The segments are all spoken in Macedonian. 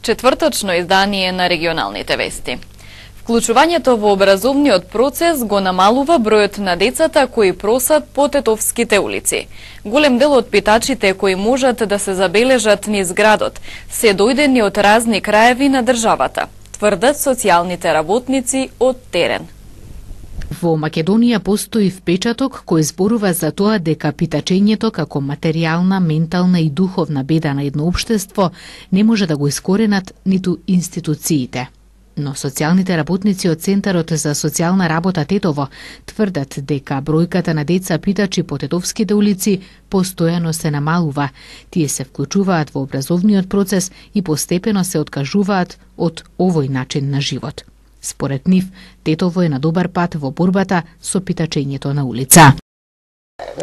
четврточно издание на регионалните вести. Вклучувањето во образовниот процес го намалува бројот на децата кои просат по тетовските улици. Голем дел од питачите кои можат да се забележат низ градот се дојдени од разни краеви на државата, тврдат социјалните работници од терен. Во Македонија постои впечаток кој зборува за тоа дека питачењето како материјална, ментална и духовна беда на едно општество не може да го искоренат ниту институциите. Но социјалните работници од Центарот за социјална работа Тетово тврдат дека бројката на деца питачи по тетовските улици постојано се намалува. Тие се вклучуваат во образовниот процес и постепено се откажуваат од овој начин на живот. Според нив, Тетово е на добар пат во борбата со питачењето на улица.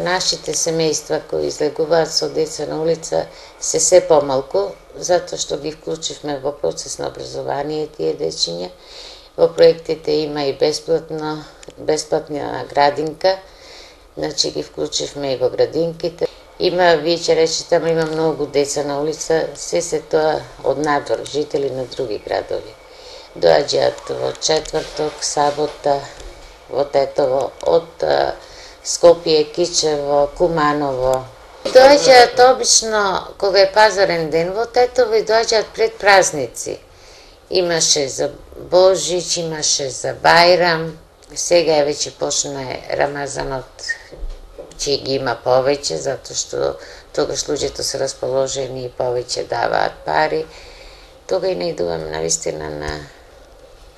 Нашите семејства кои излегуваат со деца на улица се помалку, затоа што ги вклучивме во процес на образование тие дечиња. Во проектите има и бесплатна градинка, значи ги вклучивме и во градинките. Има, вие ќе речете, има многу деца на улица, се тоа од надвор, жители на други градови. Доаѓаат во четврток, сабота, во Тетово, од Скопје, Кичево, Куманово. Доаѓаат обично кога е пазарен ден во Тетово и доаѓаат пред празници. Имаше за Божич, имаше за Бајрам, сега е веќе почна Рамазанот, че ги има повеќе, затоа што тогаш луѓето се расположени и повеќе даваат пари. Тога и наидуваме навистина на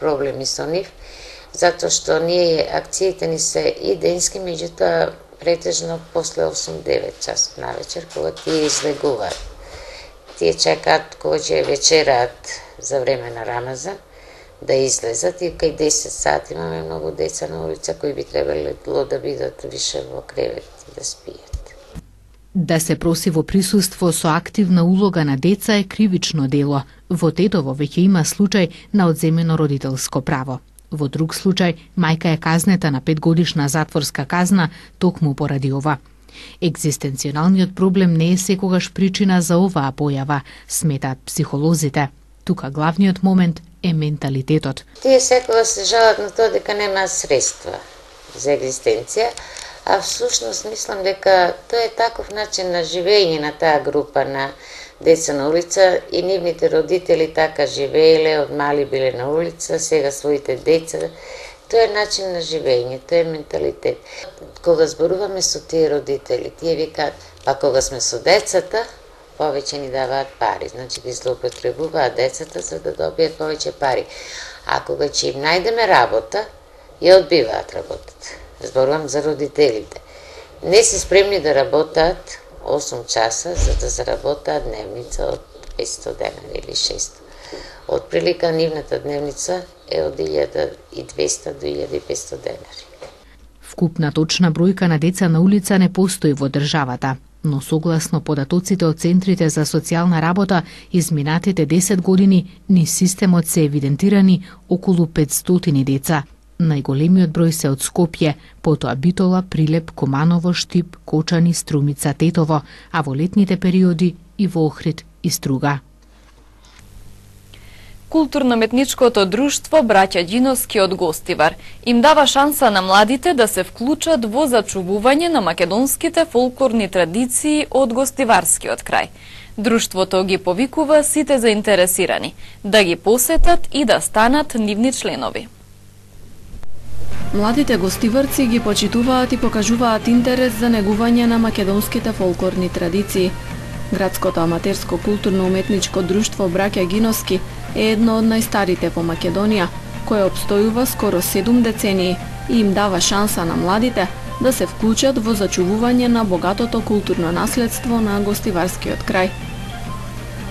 проблеми со нив, затоа што ние акциите ни се и денски, меѓутоа претежно после 8-9 часот на вечер, кога тие излегуваат. Тие чекаат кога ќе вечераат за време на Рамазан, да излезат и кај 10 сати имаме многу деца на улица кои би требало да бидат више во кревет и да спијат. Да се проси во присуство со активна улога на деца е кривично дело. Во Тетово веќе има случај на одземено родителско право. Во друг случај, мајка е казнета на 5-годишна затворска казна токму поради ова. Екзистенционалниот проблем не е секогаш причина за оваа појава, сметаат психолозите. Тука главниот момент е менталитетот. Тие секогаш се жалат на тоа дека нема средства за екзистенција, а всушност мислам дека тоа е таков начин на живење на таа група на деца на улица и нивните родители така живееле, од мали биле на улица, сега своите деца. Тоа е начин на живење, тоа е менталитет. Кога зборуваме со тие родители, тие викаат, па кога сме со децата, повеќе ни даваат пари. Значи ги злоупотребуваат децата за да добијат повеќе пари. А кога ќе им најдеме работа, ја одбиваат работата. Зборувам за родителите. Не се спремни да работат 8 часа, за да заработаат дневница од 500 денари или 600. Од прилика нивната дневница е од 1200 до 1500 денари. Вкупна точна бројка на деца на улица не постои во државата, но согласно податоците од центрите за социјална работа, изминатите 10 години низ системот се евидентирани околу 500 деца. Најголемиот број се од Скопје, потоа Битола, Прилеп, Куманово, Штип, Кочани, Струмица, Тетово, а во летните периоди и во Охрид и Струга. Културно-метничкото друштво Браќа Ѓиновски од Гостивар им дава шанса на младите да се вклучат во зачувување на македонските фолклорни традиции од гостиварскиот крај. Друштвото ги повикува сите заинтересирани да ги посетат и да станат нивни членови. Младите гостиварци ги почитуваат и покажуваат интерес за негување на македонските фолклорни традиции. Градското аматерско културно-уметничко друштво Браќа Ѓиновски е едно од најстарите во Македонија, кое обстојува скоро 7 децении и им дава шанса на младите да се вклучат во зачувување на богатото културно наследство на гостиварскиот крај.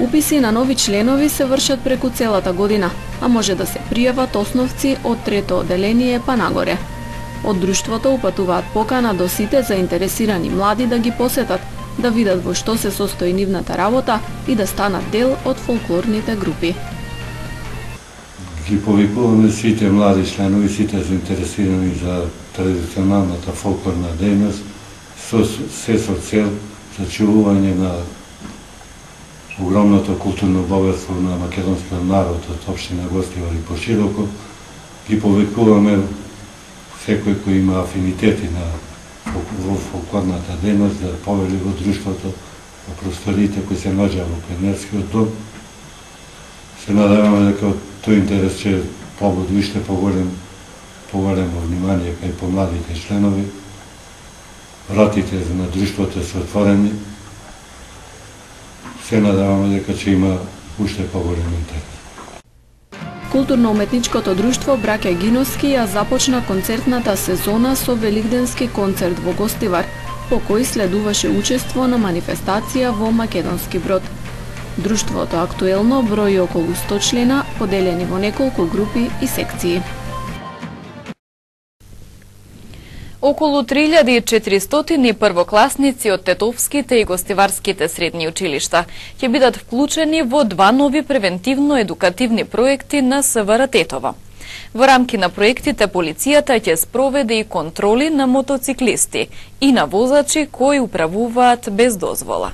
Уписи на нови членови се вршат преку целата година, а може да се пријават основци од трето одделение па нагоре. Од друштвото упатуваат покана до сите заинтересирани млади да ги посетат, да видат во што се состои нивната работа и да станат дел од фолклорните групи. Ги повикуваме сите млади членови, сите заинтересирани за традиционалната фолклорна дејност, се со цел зачувување на огромното културно богатство на македонскиот народ од општина Гостивар и пошироко, ги повикуваме секој кој има афинитети во фолклорната дејност да повели во друштвото, во просториите кои се наоѓа во пионерскиот дом. Се надеваме дека тој интерес ќе побуди уште поголемо внимание кај помладите членови. Вратите на друштвото се отворени. Се надеваме дека ќе има уште поголем интерес. Културно-уметничкото друштво Браќа Гиновски ја започна концертната сезона со великденски концерт во Гостивар, по кој следуваше учество на манифестација во Македонски Брод. Друштвото актуелно брои околу 100 члена, поделени во неколку групи и секции. Околу 3400 првокласници од тетовските и гостиварските средни училишта ќе бидат вклучени во 2 нови превентивно-едукативни проекти на СВР Тетово. Во рамки на проектите полицијата ќе спроведе и контроли на мотоциклисти и на возачи кои управуваат без дозвола.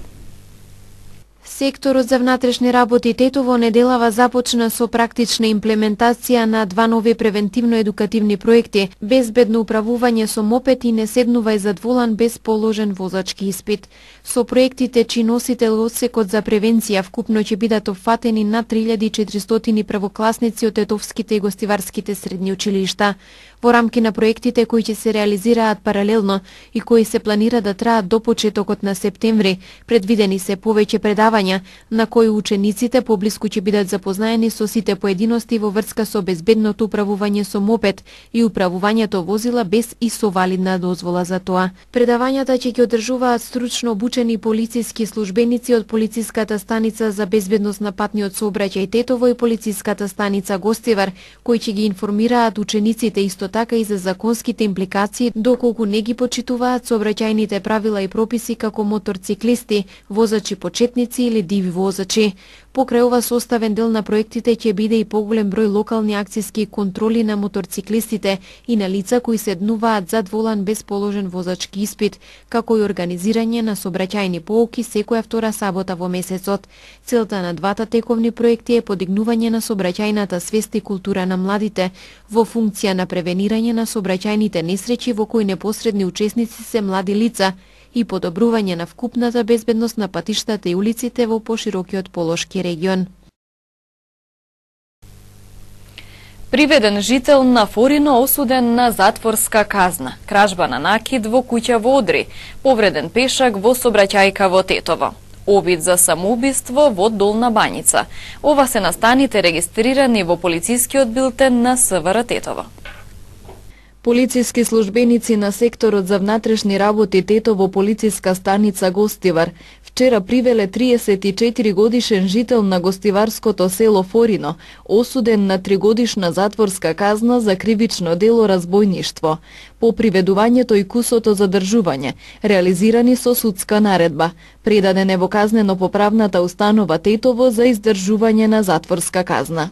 Секторот за внатрешни работи Тетово неделава започна со практична имплементација на 2 нови превентивно-едукативни проекти: безбедно управување со мопед и не седнувај зад волан без положен возачки испит. Со проектите чиј носител одсекот за превенција вкупно ќе бидат опфатени над 3400 првокласници од тетовските и гостиварските средни училишта. Во рамки на проектите кои ќе се реализираат паралелно и кои се планира да траат до почетокот на септември, предвидени се повеќе предавања на кои учениците поблиску ќе бидат запознаени со сите поединости во врска со безбедното управување со мопед и управувањето возила без и со валидна дозвола за тоа. Предавањата ќе ги одржуваат стручно обучени полициски службеници од полициската станица за безбедност на патниот сообраќај Тетово и полициската станица Гостивар, кои ќе ги информираат учениците исто така и за законските импликации доколку не ги почитуваат сообраќајните правила и прописи како моторциклисти, возачи почетници или диви возачи. Покрај ова составен дел на проектите ќе биде и поголем број локални акциски контроли на моторциклистите и на лица кои седнуваат зад волан без положен возачки испит, како и организирање на сообраќајни поуки секоја втора сабота во месецот. Целта на двата тековни проекти е подигнување на сообраќајната свест и култура на младите во функција на превенирање на сообраќајните несреќи во кои непосредни учесници се млади лица и подобрување на вкупната безбедност на патиштата и улиците во поширокиот Полошки регион. Приведен жител на Форино осуден на затворска казна, кражба на накид во куќа во Одри, повреден пешак во сообраќајка во Тетово. Обид за самоубиство во Долна Баница. Ова се настаните регистрирани во полицискиот билтен на СВР Тетово. Полициски службеници на секторот за внатрешни работи Тетово полициска станица Гостивар вчера привеле 34 годишен жител на гостиварското село Форино, осуден на 3-годишна затворска казна за кривично дело разбојништво. По приведувањето и кусото задржување, реализирани со судска наредба, предаден е во казнено-поправната установа Тетово за издржување на затворска казна.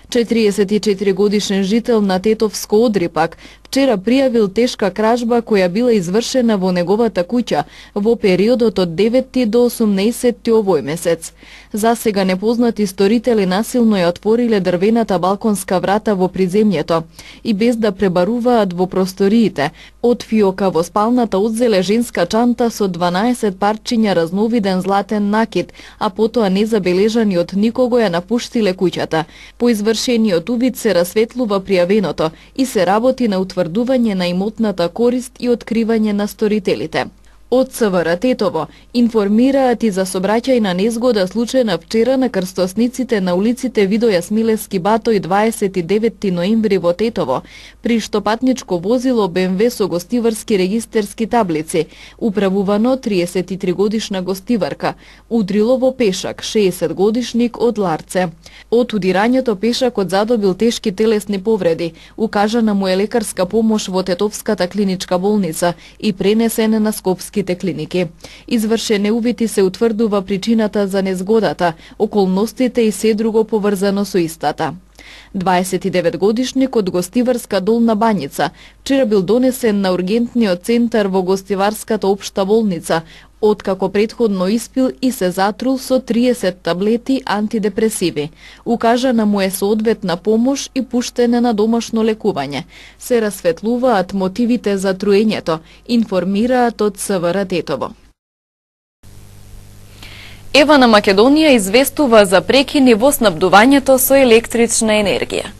44 годишен жител на Тетовско Одри пак вчера пријавил тешка кражба која била извршена во неговата куќа во периодот од 9 до 18 овој месец. За сега непознати сторители насилно ја отвориле дрвената балконска врата во приземјето и без да пребаруваат во просториите, од фиока во спалната одзеле женска чанта со 12 парчиња разновиден златен накид, а потоа незабележани од никого ја напуштиле куќата. По извршениот увид се расветлува пријавеното и се работи на утврдување на имотната корист и откривање на сторителите. Од СВР Тетово информираат и за сообраќајна незгода случајна вчера на крстосниците на улиците Видо Јасмилевски Батој 29 ноември во Тетово, при што патничко возило БМВ со гостиварски регистерски таблици, управувано 33 годишна гостиварка, удрило во пешак 60 годишник од Ларце. Од удирањето пешакот задобил тешки телесни повреди, укажана му е лекарска помош во Тетовската клиничка болница и пренесен на Скопски клиники. Извршене увити се утврдува причината за незгодата, околностите и се друго поврзано со истата. 29 годишник од Гостиварска Долна Баница вчера бил донесен на ургентниот центар во Гостиварската општа болница, откако претходно испил и се затрул со 30 таблети антидепресиви. Укажана му е соодветна помош и пуштене на домашно лекување. Се расветлуваат мотивите за труењето, информираат од СВР Тетово. Ева на Македонија известува за прекини во снабдувањето со електрична енергија.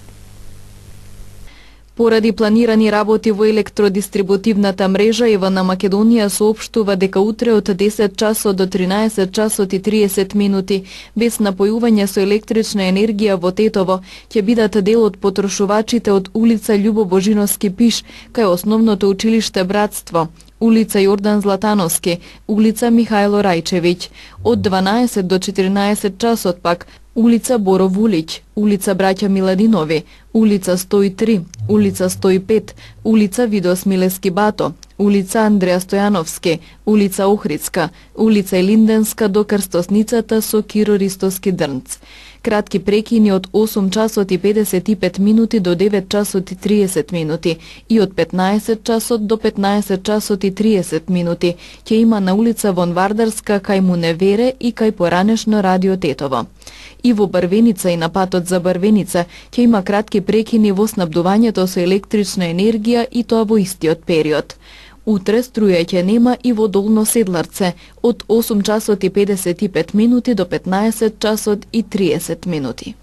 Поради планирани работи во електродистрибутивната мрежа, Ева на Македонија соопштува дека утре од 10 часот до 13 часот и 30 минути, без напојување со електрична енергија во Тетово, ќе бидат дел од потрошувачите од улица Љубо Божиновски пиш, кај основното училиште Братство, улица Јордан Златановски, улица Михајло Рајчевиќ. Од 12 до 14 часот пак, улица Боро Вулиќ, улица Браќа Миладинови, улица 103, улица 105, улица Видос Милески Бато, улица Андреја Стојановски, улица Охридска, улица Елинденска до крстосницата со Киро Ристоски Дрнц. Кратки прекини од 8 часот и 55 минути до 9 часот и 30 минути и од 15 часот до 15 часот и 30 минути ќе има на улица Вонвардарска кај Муневере и кај поранешно радио Тетово. И во Барвеница и на патот за Барвеница ќе има кратки прекини во снабдувањето со електрична енергија и тоа во истиот период. Утре струја ќе нема и во Долно Седларце од 8 часот и 55 минути до 15 часот и 30 минути.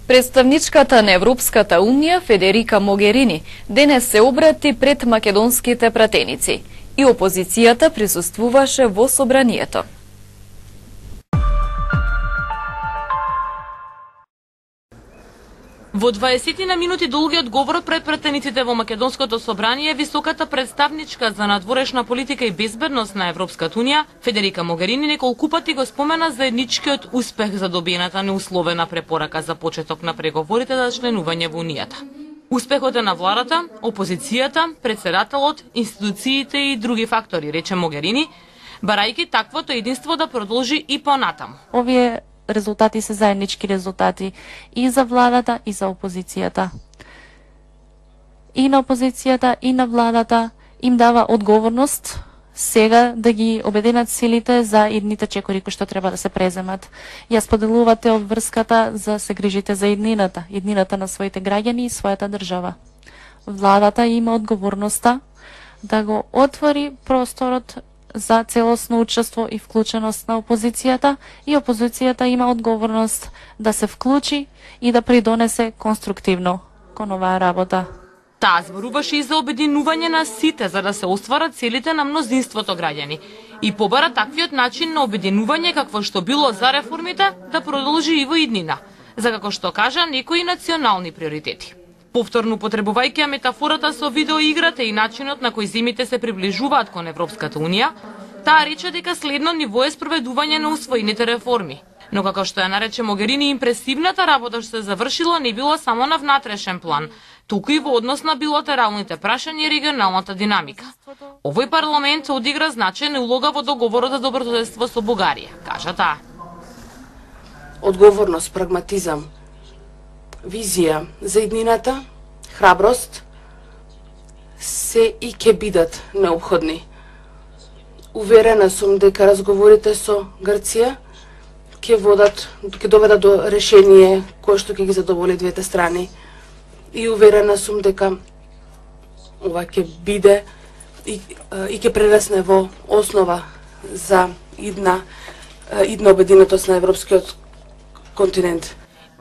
Представничката на Европската Унија Федерика Могерини денес се обрати пред македонските пратеници и опозицијата присуствуваше во собранието. Во 20 на минути долгиот говор пред пратениците во Македонското собрание, високата представничка за надворешна политика и безбедност на Европската Унија, Федерика Могерини, неколку пати го спомена заедничкиот успех за добиената неусловена препорака за почеток на преговорите за членување во Унијата. Успехот е на владата, опозицијата, председателот, институциите и други фактори, рече Могерини, барајќи таквото единство да продолжи и понатаму. Овие резултати се заеднички резултати и за владата и за опозицијата. И на опозицијата и на владата им дава одговорност сега да ги обединат силите за идните чекори кои што треба да се преземат. Ја споделувате обврската за се грижите за иднината на своите граѓани и својата држава. Владата има одговорноста да го отвори просторот за целосно учество и вклученост на опозицијата, и опозицијата има одговорност да се вклучи и да придонесе конструктивно кон оваа работа. Таа зборуваше и за обединување на сите за да се остварат целите на мнозинството граѓани и побара таквиот начин на обединување какво што било за реформите да продолжи и во иднина, за како што кажа некои национални приоритети. Повторно потребувајќи метафората со видеоиграта и начинот на кој земјите се приближуваат кон Европската Унија, таа рече дека следно ниво е спроведување на усвоените реформи. Но како што ја нарече Могерини, импресивната работа што се завршила не било само на внатрешен план, туку и во однос на билатералните прашања и регионалната динамика. Овој парламент одигра значајна улога во договорот за добрососедство со Бугарија, кажа таа. Одговорност, прагматизам, визија за иднината, храброст се и ќе бидат необходни. Уверена сум дека разговорите со Грција ќе доведат до решение кое што ќе ги задоволи двете страни. И уверена сум дека ова ќе биде и ќе прерасне во основа за идна обединетост на европскиот континент.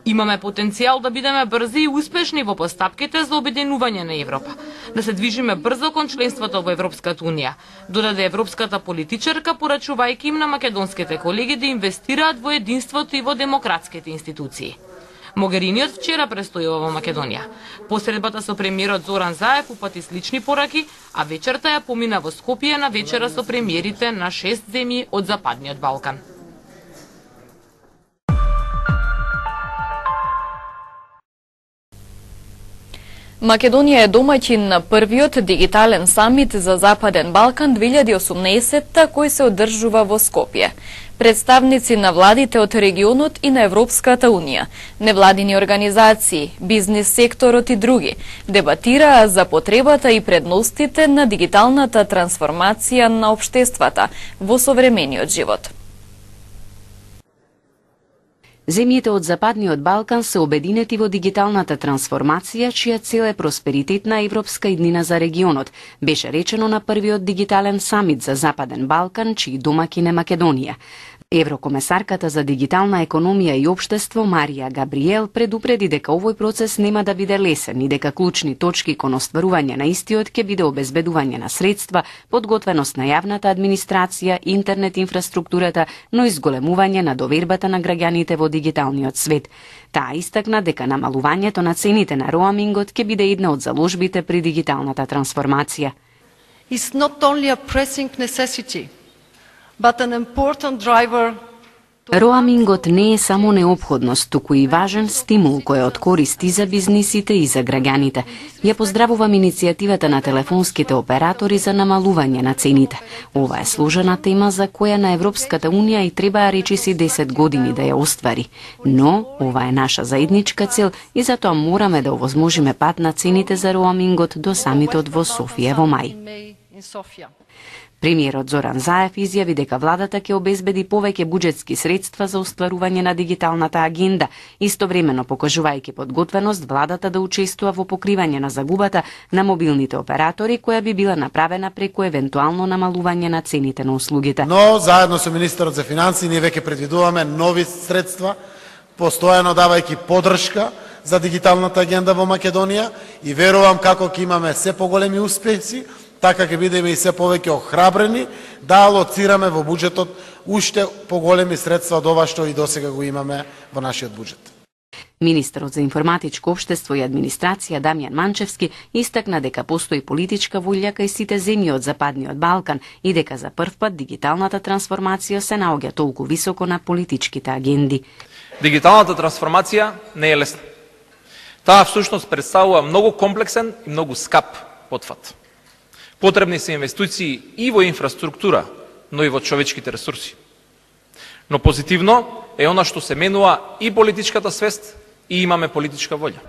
Имаме потенцијал да бидеме брзи и успешни во постапките за обединување на Европа, да се движиме брзо кон членството во Европската Унија, додаде европската политичарка, порачувајќи им на македонските колеги да инвестираат во единството и во демократските институции. Могерини од вчера престојува во Македонија. Посредбата со премиерот Зоран Заев упати слични пораки, а вечерта ја помина во Скопје на вечера со премиерите на 6 земји од Западниот Балкан. Македонија е домаќин на првиот дигитален самит за Западен Балкан 2018 кој се одржува во Скопје. представници на владите од регионот и на Европската Унија, невладини организации, бизнис секторот и други, дебатираа за потребата и предностите на дигиталната трансформација на општествата во современиот живот. Земјите од Западниот Балкан се обединети во дигиталната трансформација, чија цел е просперитетна европска иднина за регионот, беше речено на првиот дигитален самит за Западен Балкан, чиј домакин е Македонија. Еврокомесарката за дигитална економија и општество Марија Габриел предупреди дека овој процес нема да биде лесен и дека клучни точки кон остварување на истиот ќе биде обезбедување на средства, подготвеност на јавната администрација, интернет инфраструктурата, но и зголемување на довербата на граѓаните во дигиталниот свет. Таа истакна дека намалувањето на цените на роамингот ќе биде една од заложбите при дигиталната трансформација. It's not only a pressing necessity, but an important driver. Роамингот не е само неопходност, туку и важен стимул кој од користи за бизнисите и за граѓаните. Ја поздравувам иницијативата на телефонските оператори за намалување на цените. Ова е сложена тема за која на Европската Унија и требаа речиси 10 години да ја оствари. Но ова е наша заедничка цел и затоа мораме да овозможиме пат на цените за роамингот до самитот во Софија во мај. Премиерот Зоран Заев изјави дека владата ќе обезбеди повеќе буџетски средства за остварување на дигиталната агенда, истовремено покажувајќи подготвеност владата да учествува во покривање на загубата на мобилните оператори, која би била направена преку евентуално намалување на цените на услугите. Но заедно со министерот за финансии ние веќе предвидуваме нови средства, постојано давајќи поддршка за дигиталната агенда во Македонија и верувам како ќе имаме се поголеми успеси, така ќе бидеме и се повеќе охрабрени да алоцираме во буџетот уште поголеми средства од ова што и досега го имаме во нашиот буџет. Министерот за информатичко општество и администрација Дамјан Манчевски истакна дека постои политичка волја кај сите земји од Западниот Балкан и дека за прв пат дигиталната трансформација се наоѓа толку високо на политичките агенди. Дигиталната трансформација не е лесна. Таа всушност представува многу комплексен и многу скап потфат. Потребни се инвестиции и во инфраструктура, но и во човечките ресурси. Но позитивно е она што се менува и политичката свест и имаме политичка волја.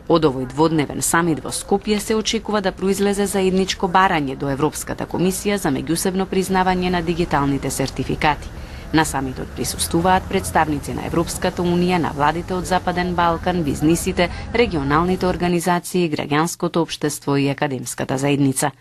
Од овој дводневен самит во Скопје се очекува да произлезе заедничко барање до Европската комисија за меѓусебно признавање на дигиталните сертификати. На самитот присуствуваат представници на Европската Унија, на владите од Западен Балкан, бизнисите, регионалните организации, граѓанското општество и академската заедница.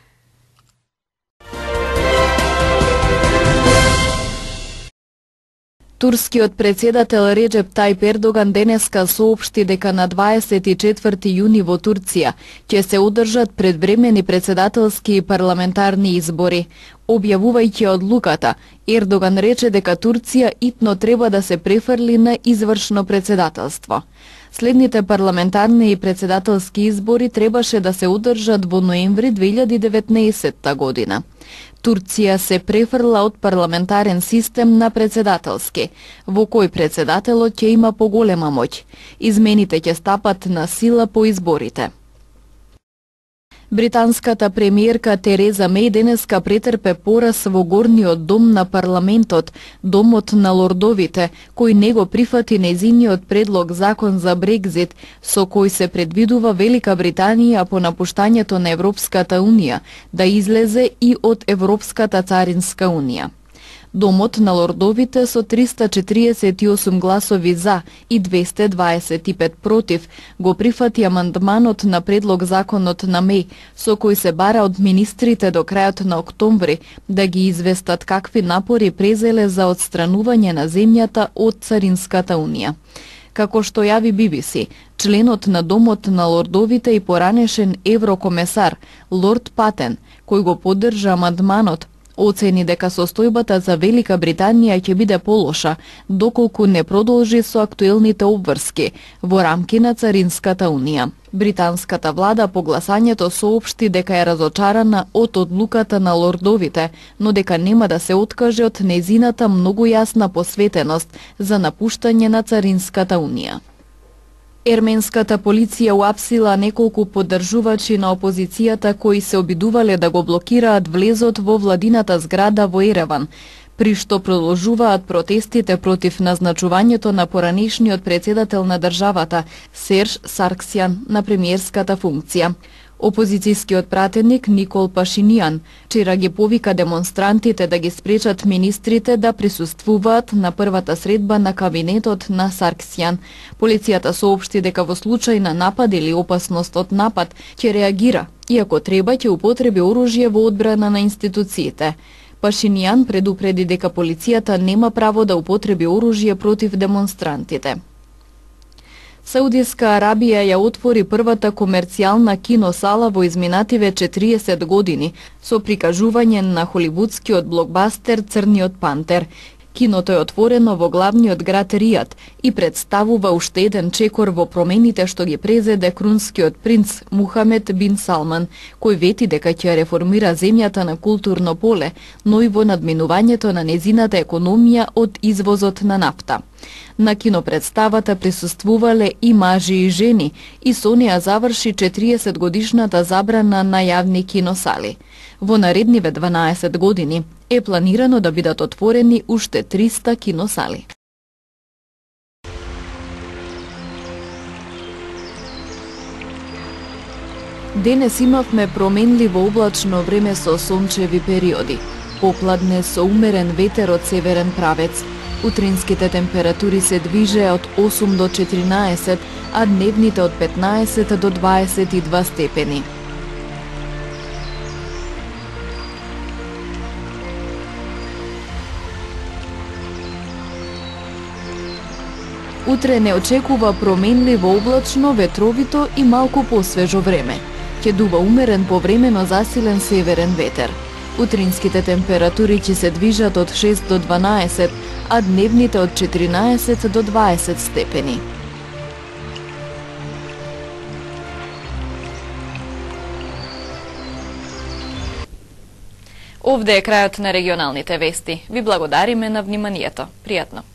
Турскиот председател Реджеп Тајип Ердоган денеска соопшти дека на 24 јуни во Турција ќе се одржат предвремени председателски и парламентарни избори. Објавувајќи одлуката, Ердоган рече дека Турција итно треба да се префрли на извршно председателство. Следните парламентарни и председателски избори требаше да се одржат во ноември 2019 година. Турција се префрла од парламентарен систем на председателски, во кој председателот ќе има поголема моќ. Измените ќе стапат на сила по изборите. Британската премиерка Тереза Меј денеска претрпе пораз во горниот дом на парламентот, домот на лордовите, кој не го прифати нејзиниот предлог закон за Брекзит, со кој се предвидува Велика Британија по напуштањето на Европската Унија да излезе и од Европската царинска унија. Домот на лордовите со 348 гласови за и 225 против го прифати амандманот на предлог законот на Меј, со кој се бара од министрите до крајот на октомври да ги известат какви напори презеле за отстранување на земјата од Царинската унија. Како што јави BBC, членот на Домот на лордовите и поранешен еврокомесар Лорд Патен, кој го поддржа амандманот, оцени дека состојбата за Велика Британија ќе биде полоша, доколку не продолжи со актуелните обврски во рамки на Царинската унија. Британската влада по гласањето соопшти дека е разочарана од одлуката на лордовите, но дека нема да се откаже од нејзината многу јасна посветеност за напуштање на Царинската унија. Ерменската полиција уапсила неколку поддржувачи на опозицијата кои се обидувале да го блокираат влезот во владината зграда во Ереван. при што продолжуваат протестите против назначувањето на поранешниот председател на државата Серж Сарксјан на премиерската функција. Опозицијскиот пратеник Никол Пашинијан вчера ги повика демонстрантите да ги спречат министрите да присуствуваат на првата средба на кабинетот на Сарксјан. Полицијата соопшти дека во случај на напад или опасност од напад ќе реагира, и ако треба ќе употреби оружје во одбрана на институциите. Пашинијан предупреди дека полицијата нема право да употреби оружје против демонстрантите. Саудиска Арабија ја отвори првата комерцијална киносала во изминативе 40 години со прикажување на холивудскиот блокбастер Црниот пантер. Киното е отворено во главниот град Ријад и представува уште еден чекор во промените што ги презеде крунскиот принц Мухамед бин Салман, кој вети дека ќе реформира земјата на културно поле, но и во надминувањето на незината економија од извозот на нафта. На кинопредставата присуствувале и мажи и жени и со неа заврши 40 годишната забрана на јавни киносали. Во наредниве 12 години е планирано да бидат отворени уште 300 киносали. Денес имавме променливо облачно време со сончеви периоди. Попладне со умерен ветер од северен правец. Утринските температури се движеа од 8 до 14, а дневните од 15 до 22 степени. Утре не очекува променливо облачно, ветровито и малку посвежо време. Ќе дува умерен повремено засилен северен ветер. Утринските температури ќе се движат од 6 до 12, а дневните од 14 до 20 степени. Овде е крајот на регионалните вести. Ви благодариме на вниманието. Пријатно.